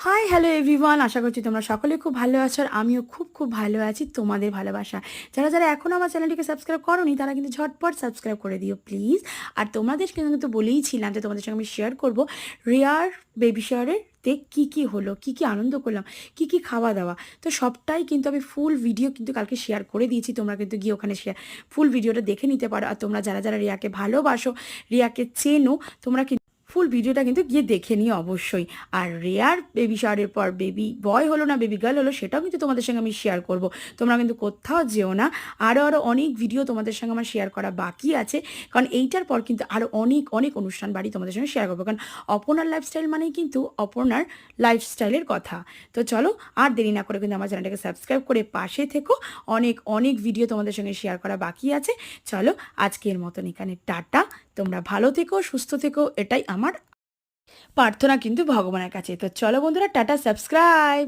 Hi hello everyone, আশা করছি তোমরা সকলে খুব ভালো আছো আর আমিও খুব খুব ভালো আছি তোমাদের ভালোবাসা। যারা যারা এখনও আমার চ্যানেলটিকে সাবস্ক্রাইব করোনি তারা কিন্তু ঝটপট সাবস্ক্রাইব করে দিও প্লিজ। আর তোমাদেরকে কিন্তু বলেইছিলাম যে তোমাদের সঙ্গে আমি শেয়ার করব রিয়ার বেবি শাওয়ারের কী কী হলো, কী কী আনন্দ করলাম, কী কী খাওয়া দাওয়া। তো সবটাই কিন্তু আমি ফুল ভিডিও কিন্তু কালকে শেয়ার করে দিয়েছি, তোমরা কিন্তু গিয়ে ওখানে ফুল ভিডিওটা দেখে নিতে পারো। আর তোমরা যারা যারা রিয়াকে ভালোবাসো, রিয়াকে চেনো, তোমরা ফুল ভিডিওটা কিন্তু গিয়ে দেখে নিও অবশ্যই। আর রেয়ার বেবি শাওয়ারের পর বেবি বয় হলো না বেবি গার্ল হলো সেটাও কিন্তু তোমাদের সঙ্গে আমি শেয়ার করব। তোমরা কিন্তু কোথাও যেও না, আরও আরও অনেক ভিডিও তোমাদের সঙ্গে আমার শেয়ার করা বাকি আছে, কারণ এইটার পর কিন্তু আরও অনেক অনেক অনুষ্ঠান বাড়ি তোমাদের সঙ্গে শেয়ার করবো। কারণ অপর্ণার লাইফস্টাইল মানেই কিন্তু অপর্ণার লাইফস্টাইলের কথা। তো চলো আর দেরি না করে কিন্তু আমার চ্যানেলটাকে সাবস্ক্রাইব করে পাশে থেকো, অনেক অনেক ভিডিও তোমাদের সঙ্গে শেয়ার করা বাকি আছে। চলো আজকের মতন এখানে টাটা, তোমরা ভালো থেকো, সুস্থ থেকো, এটাই আমার প্রার্থনা কিন্তু ভগবানের কাছে। তো চলো বন্ধুরা, টাটা, সাবস্ক্রাইব।